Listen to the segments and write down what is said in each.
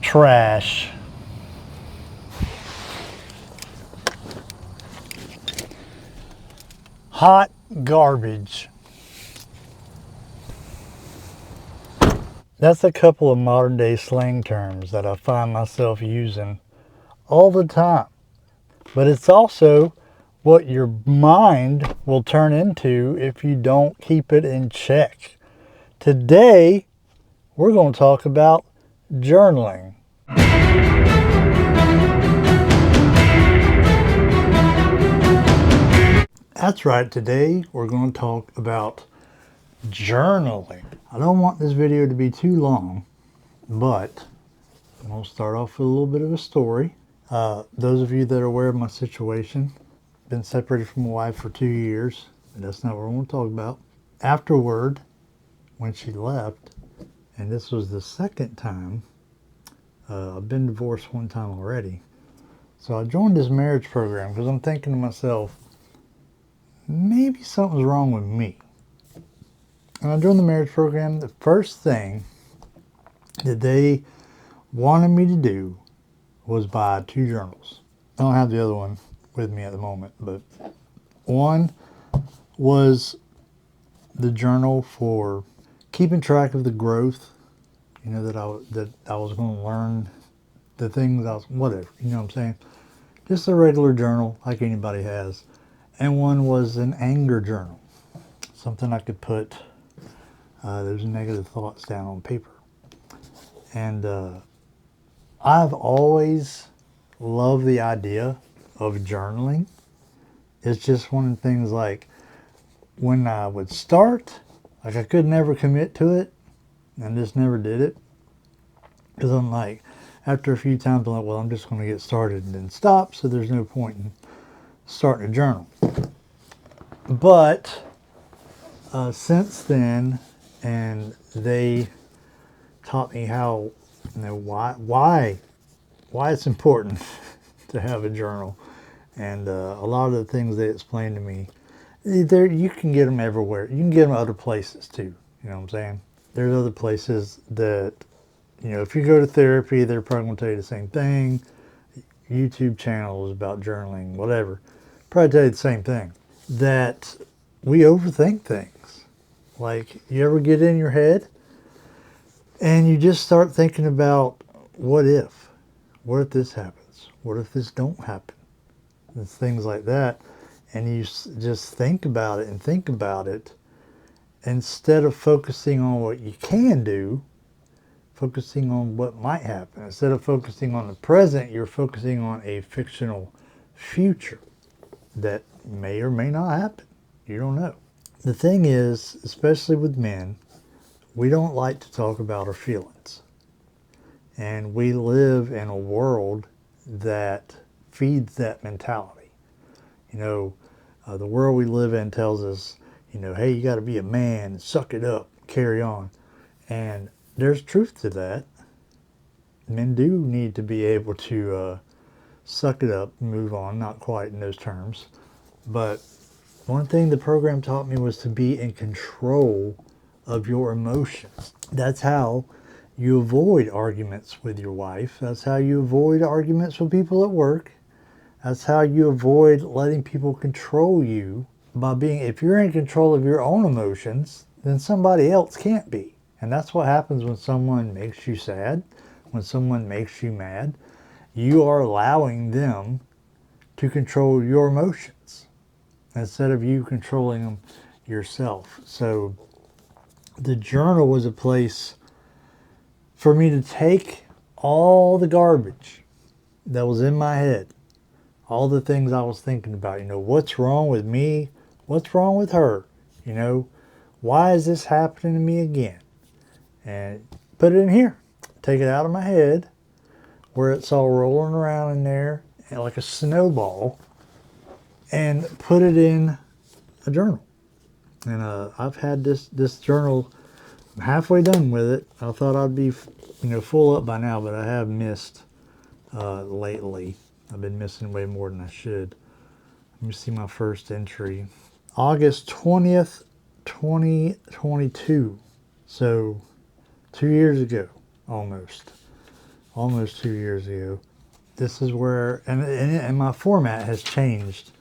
trash. Hot garbage. That's a couple of modern day slang terms that I find myself using all the time. But it's also what your mind will turn into if you don't keep it in check. Today, we're going to talk about journaling. That's right, today we're going to talk about journaling. I don't want this video to be too long, but I'm going to start off with a little bit of a story. Those of you that are aware of my situation, been separated from my wife for 2 years, but that's not what we're going to talk about. Afterward, when she left, and this was the second time, I've been divorced one time already, so I joined this marriage program because I'm thinking to myself, maybe something's wrong with me. And I joined the marriage program. The first thing that they wanted me to do was buy 2 journals. I don't have the other one with me at the moment, but one was the journal for keeping track of the growth, you know, that I was going to learn the things whatever, you know what I'm saying? Just a regular journal like anybody has. And one was an anger journal, something I could put those negative thoughts down on paper. And I've always loved the idea of journaling. It's just one of the things, like when I would start, like I could never commit to it and just never did it. Because I'm like, after a few times, I'm like, well, I'm just going to get started and then stop, so there's no point in starting a journal. But since then, and they taught me how, you know, why it's important to have a journal, and a lot of the things they explained to me, you can get them everywhere. You can get them other places too. You know what I'm saying? There's other places that, you know, if you go to therapy, they're probably going to tell you the same thing. YouTube channels about journaling, whatever, probably tell you the same thing. That we overthink things. Like, you ever get in your head and you just start thinking about what if this happens? What if this don't happen? And things like that. And you just think about it instead of focusing on what you can do, focusing on what might happen. Instead of focusing on the present, you're focusing on a fictional future that may or may not happen. You don't know. The thing is, especially with men, we don't like to talk about our feelings. And we live in a world that feeds that mentality. You know, the world we live in tells us, you know, hey, you got to be a man, suck it up, carry on. And there's truth to that. Men do need to be able to suck it up, move on, not quite in those terms. But one thing the program taught me was to be in control of your emotions. That's how you avoid arguments with your wife. That's how you avoid arguments with people at work. That's how you avoid letting people control you by being, if you're in control of your own emotions, then somebody else can't be. And that's what happens when someone makes you sad, when someone makes you mad. You are allowing them to control your emotions instead of you controlling them yourself. So the journal was a place for me to take all the garbage that was in my head, all the things I was thinking about, you know, what's wrong with me? What's wrong with her? You know, why is this happening to me again? And put it in here. Take it out of my head where it's all rolling around in there like a snowball, and put it in a journal. And I've had this journal, I'm halfway done with it. I thought I'd be, you know, full up by now, but I have missed lately. I've been missing way more than I should. Let me see my first entry. August 20th, 2022. So 2 years ago, almost almost 2 years ago. This is where, and my format has changed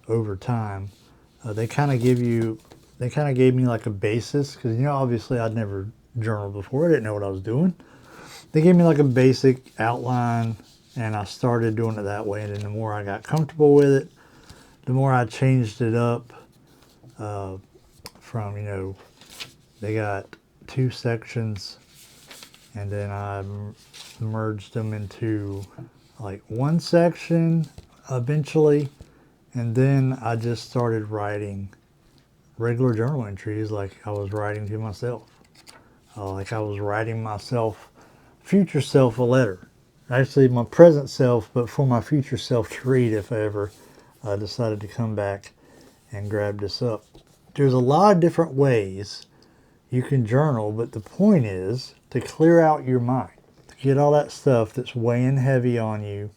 over time. They kind of gave me like a basis, because obviously I'd never journaled before. I didn't know what I was doing. They gave me like a basic outline, and I started doing it that way. And then the more I got comfortable with it, the more I changed it up. From they got 2 sections, and then I merged them into like 1 section eventually, and then I just started writing regular journal entries like I was writing to myself, like I was writing myself, future self, a letter. Actually, my present self, but for my future self to read if I ever decided to come back and grab this up. There's a lot of different ways you can journal, but the point is to clear out your mind, to get all that stuff that's weighing heavy on you,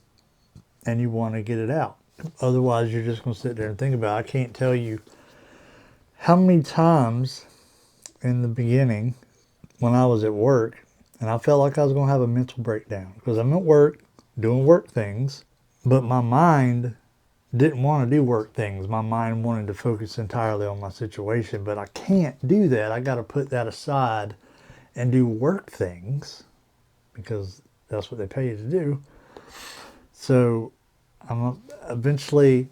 and you want to get it out. Otherwise, you're just going to sit there and think about it. I can't tell you how many times in the beginning when I was at work and I felt like I was going to have a mental breakdown, because I'm at work doing work things, but my mind didn't want to do work things. My mind wanted to focus entirely on my situation, but I can't do that. I got to put that aside and do work things, because that's what they pay you to do. So eventually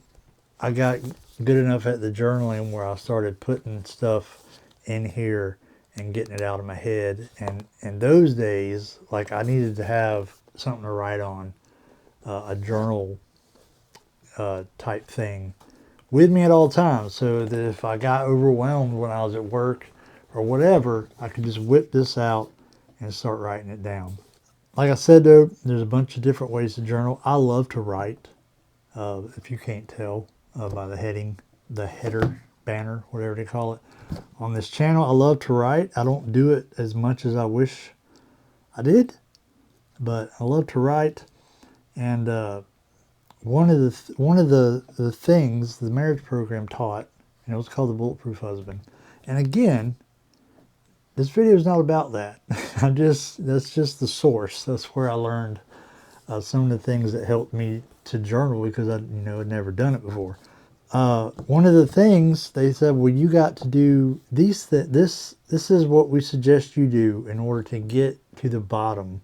I got good enough at the journaling where I started putting stuff in here and getting it out of my head. And in those days, like, I needed to have something to write on, a journal type thing with me at all times, so that if I got overwhelmed when I was at work or whatever, I could just whip this out and start writing it down. Like I said, though, there's a bunch of different ways to journal. I love to write, if you can't tell by the header, banner, whatever they call it, on this channel. I love to write. I don't do it as much as I wish I did, but I love to write. And one of the things the marriage program taught, and it was called The Bulletproof Husband. And again, this video is not about that. That's just the source. That's where I learned some of the things that helped me to journal, because I had never done it before. One of the things they said, well, you got to do this is what we suggest you do in order to get to the bottom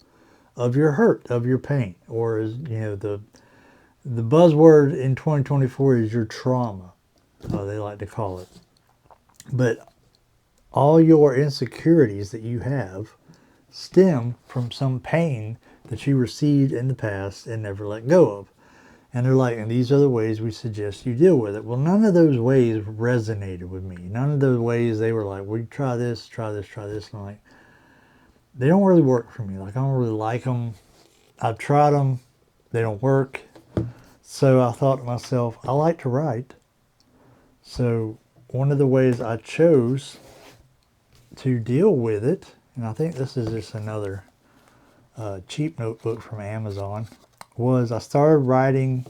of your hurt, of your pain, or as the buzzword in 2024 is your trauma, they like to call it. But all your insecurities that you have stem from some pain that you received in the past and never let go of. And they're like, and these are the ways we suggest you deal with it. Well, none of those ways resonated with me. None of those ways, they were like, well, try this, try this, try this. And I'm like, they don't really work for me. Like, I don't really like them. I've tried them. They don't work. So I thought to myself, I like to write. So one of the ways I chose to deal with it, and I think this is just another cheap notebook from Amazon, was I started writing,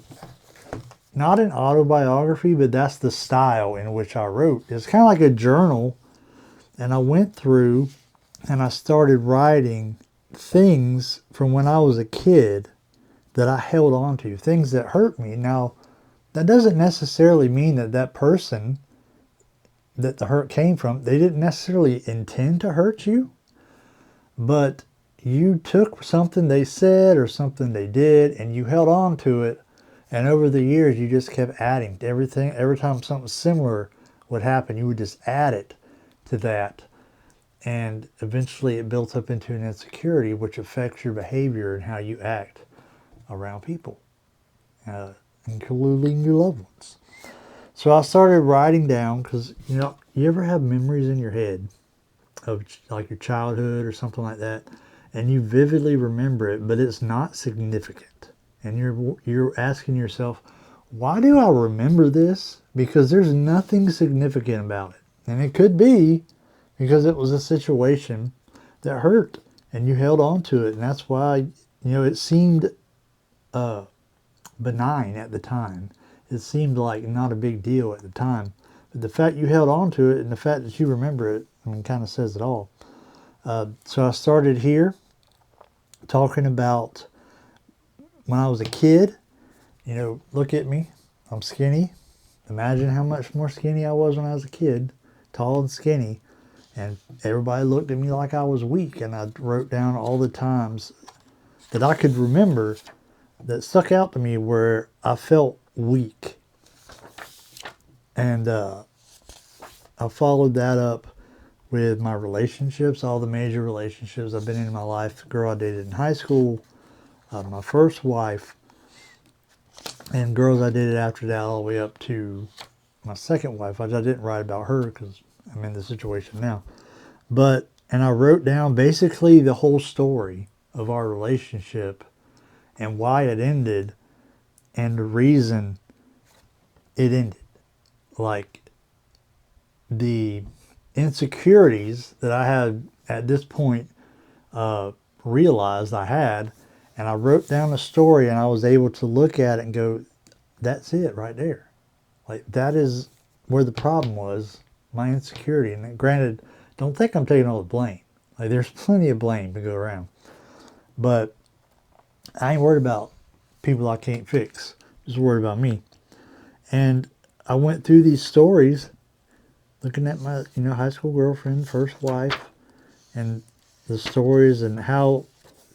not an autobiography, but that's the style in which I wrote. It's kind of like a journal, and I went through and I started writing things from when I was a kid that I held on to, things that hurt me. Now, that doesn't necessarily mean that that person that the hurt came from, they didn't necessarily intend to hurt you, but you took something they said or something they did and you held on to it, and over the years you just kept adding to everything. Every time something similar would happen, you would just add it to that, and eventually it built up into an insecurity which affects your behavior and how you act around people, including your loved ones. So I started writing down, because you ever have memories in your head of like your childhood or something like that, and you vividly remember it, but it's not significant, and you're asking yourself, why do I remember this? Because there's nothing significant about it. And it could be because it was a situation that hurt and you held on to it, and that's why it seemed benign at the time. It seemed like not a big deal at the time, but the fact you held on to it and the fact that you remember it, kind of says it all. So I started here, talking about when I was a kid. You know, look at me. I'm skinny. Imagine how much more skinny I was when I was a kid, tall and skinny. And everybody looked at me like I was weak. And I wrote down all the times that I could remember that stuck out to me where I felt weak. And I followed that up with my relationships, all the major relationships I've been in my life. The girl I dated in high school, my first wife, and girls I dated after that all the way up to my second wife. I didn't write about her because I'm in the situation now. And I wrote down basically the whole story of our relationship and why it ended and the reason it ended. Like the insecurities that I had at this point realized I had, and I wrote down the story and I was able to look at it and go, that's it right there. Like that is where the problem was, my insecurity. And granted, don't think I'm taking all the blame. Like there's plenty of blame to go around. But I ain't worried about people I can't fix. Just worried about me. And I went through these stories looking at my, high school girlfriend, first wife, and the stories and how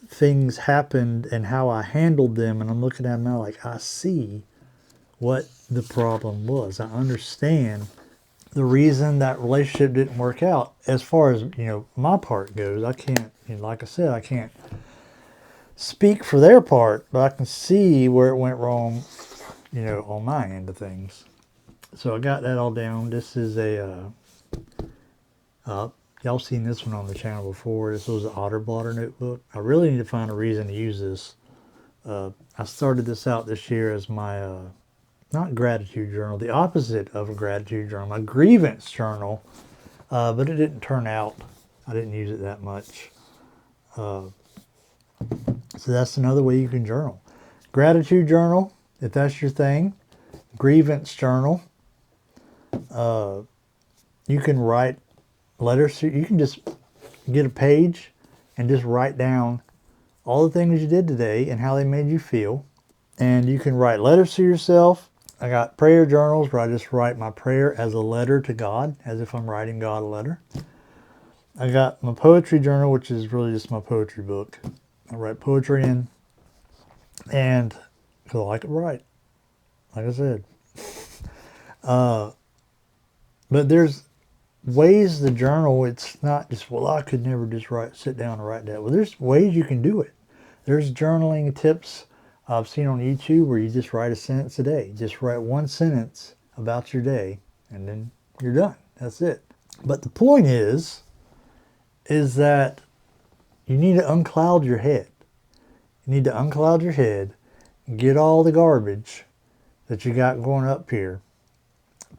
things happened and how I handled them. And I'm looking at them now like I see what the problem was. I understand the reason that relationship didn't work out. As far as, my part goes, I can't, like I said, I can't speak for their part, but I can see where it went wrong, on my end of things. So I got that all down. This is y'all seen this one on the channel before. This was an Otterblotter notebook. I really need to find a reason to use this. I started this out this year as my, not gratitude journal, the opposite of a gratitude journal, my grievance journal, but it didn't turn out. I didn't use it that much. So that's another way you can journal. Gratitude journal, if that's your thing. Grievance journal. You can write letters. You can just get a page and just write down all the things you did today and how they made you feel. And you can write letters to yourself. I got prayer journals where I just write my prayer as a letter to God, as if I'm writing God a letter. I got my poetry journal, which is really just my poetry book. I write poetry in, and because I like to write, like I said. But there's ways to journal. It's not just, well, I could never just sit down and write that. Well, there's ways you can do it. There's journaling tips I've seen on YouTube where you just write a sentence a day. Just write one sentence about your day, and then you're done. That's it. But the point is that you need to uncloud your head. You need to uncloud your head, get all the garbage that you got going up here,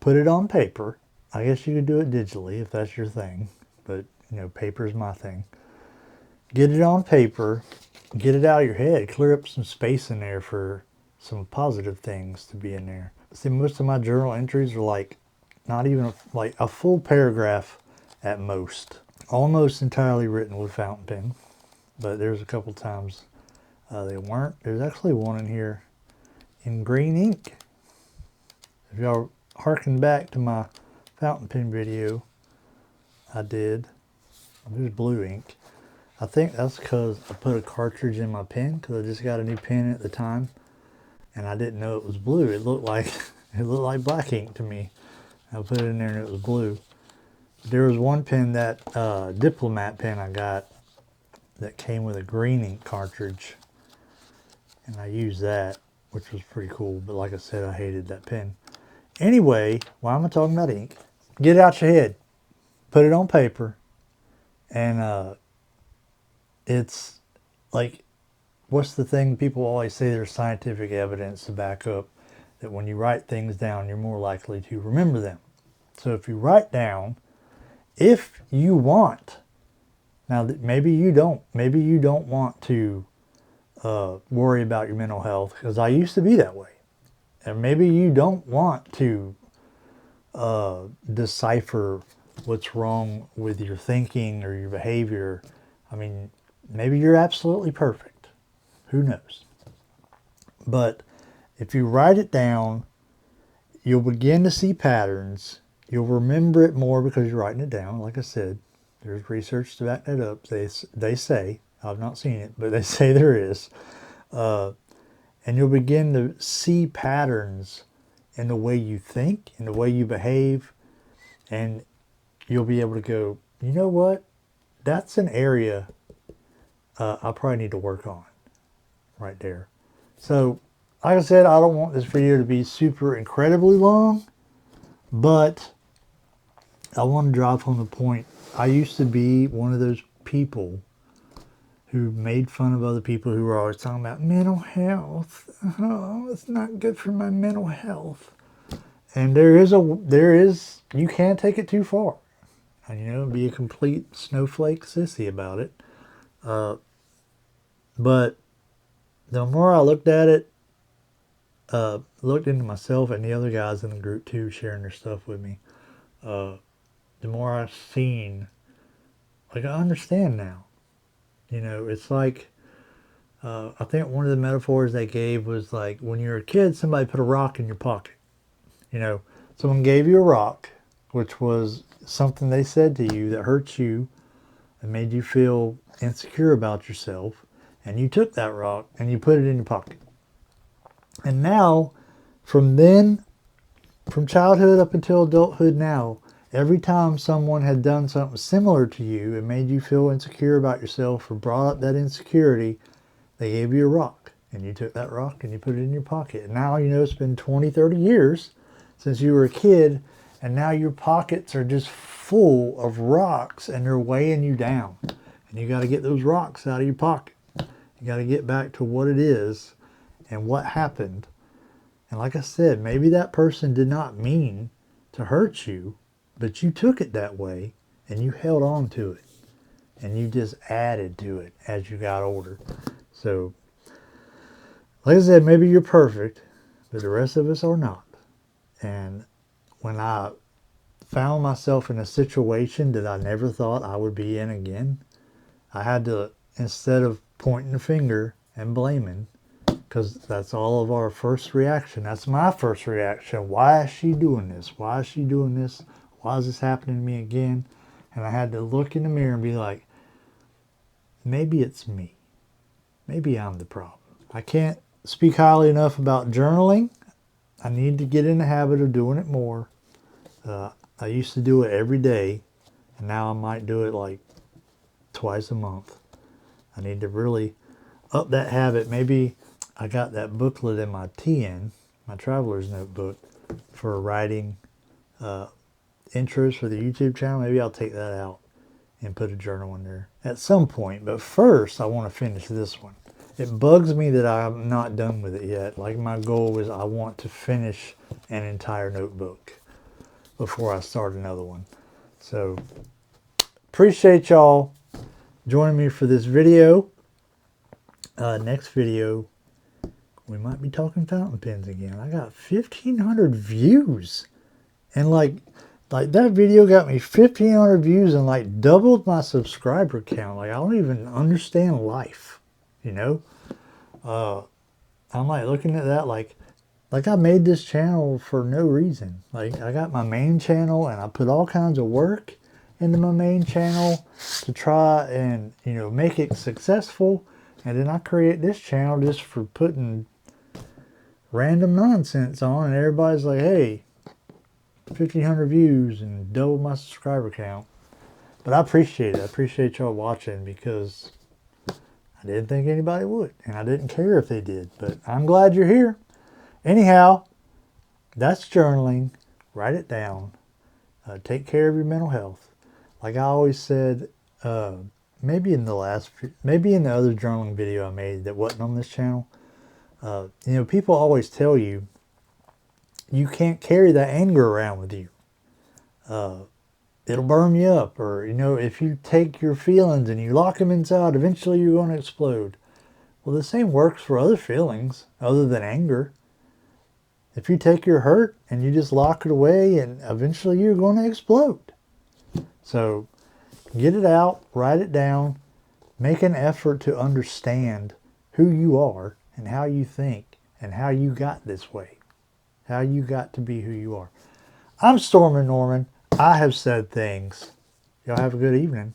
put it on paper. I guess you could do it digitally if that's your thing, but paper is my thing. Get it on paper, get it out of your head, clear up some space in there for some positive things to be in there. See, most of my journal entries are like not even like a full paragraph at most. Almost entirely written with fountain pen, but there's a couple times they weren't. There's actually one in here in green ink. If y'all harken back to my fountain pen video I did, there's blue ink. I think that's because I put a cartridge in my pen because I just got a new pen at the time and I didn't know it was blue. It looked like black ink to me. I put it in there and it was blue. There was one pen, that Diplomat pen I got, that came with a green ink cartridge, and I used that, which was pretty cool. But like I said, I hated that pen. Anyway, why am I talking about ink? Get it out your head, put it on paper, and it's like, what's the thing people always say? There's scientific evidence to back up that when you write things down, you're more likely to remember them. So if you write down, if you want, now maybe you don't want to worry about your mental health, because I used to be that way. And maybe you don't want to decipher what's wrong with your thinking or your behavior. I mean, Maybe you're absolutely perfect. Who knows? But if you write it down, you'll begin to see patterns. You'll remember it more because you're writing it down. Like I said, there's research to back that up. They say, I've not seen it, but they say there is. And you'll begin to see patterns in the way you think, in the way you behave, and you'll be able to go, you know what? That's an area I probably need to work on right there. So, like I said, I don't want this video to be super incredibly long, but I want to drive home the point. I used to be one of those people who made fun of other people who were always talking about mental health. Oh, it's not good for my mental health. And you can't take it too far. And, be a complete snowflake sissy about it. But the more I looked at it, looked into myself and the other guys in the group too, sharing their stuff with me, the more I've seen, like, I understand now. It's like, I think one of the metaphors they gave was like, when you're a kid, somebody put a rock in your pocket. Someone gave you a rock, which was something they said to you that hurt you and made you feel insecure about yourself. And you took that rock and you put it in your pocket. And now, from childhood up until adulthood now, every time someone had done something similar to you and made you feel insecure about yourself or brought up that insecurity, they gave you a rock. And you took that rock and you put it in your pocket. And now, it's been 20, 30 years since you were a kid, and now your pockets are just full of rocks and they're weighing you down. And you got to get those rocks out of your pocket. You got to get back to what it is and what happened. And like I said, maybe that person did not mean to hurt you, but you took it that way and you held on to it. And you just added to it as you got older. So, like I said, maybe you're perfect, but the rest of us are not. And when I found myself in a situation that I never thought I would be in again, I had to, instead of pointing the finger and blaming, because that's all of our first reaction. That's my first reaction. Why is she doing this? Why is she doing this? Why is this happening to me again? And I had to look in the mirror and be like, maybe it's me. Maybe I'm the problem. I can't speak highly enough about journaling. I need to get in the habit of doing it more. I used to do it every day, and now I might do it like twice a month. I need to really up that habit. Maybe I got that booklet in my TN, my traveler's notebook, for writing intros for the YouTube channel. Maybe I'll take that out and put a journal in there at some point. But first, I want to finish this one. It bugs me that I'm not done with it yet. Like, my goal is I want to finish an entire notebook before I start another one. So, appreciate y'all joining me for this video. Next video, we might be talking fountain pens again. I got 1,500 views. And like that video got me 1,500 views and like doubled my subscriber count. Like, I don't even understand life. I'm like looking at that like I made this channel for no reason. Like, I got my main channel and I put all kinds of work into my main channel to try and, make it successful. And then I create this channel just for putting random nonsense on, and everybody's like, hey, 1,500 views and double my subscriber count. But I appreciate it. I appreciate y'all watching, because I didn't think anybody would, and I didn't care if they did, but I'm glad you're here. Anyhow, that's journaling. Write it down. Take care of your mental health. Like I always said, maybe in the other journaling video I made that wasn't on this channel, people always tell you you can't carry that anger around with you. It'll burn you up. Or, if you take your feelings and you lock them inside, eventually you're going to explode. Well, the same works for other feelings other than anger. If you take your hurt and you just lock it away, and eventually you're going to explode. So get it out, write it down, Make an effort to understand who you are and how you think and how you got this way, how you got to be who you are. I'm Stormin' Norman. I have said things. Y'all have a good evening.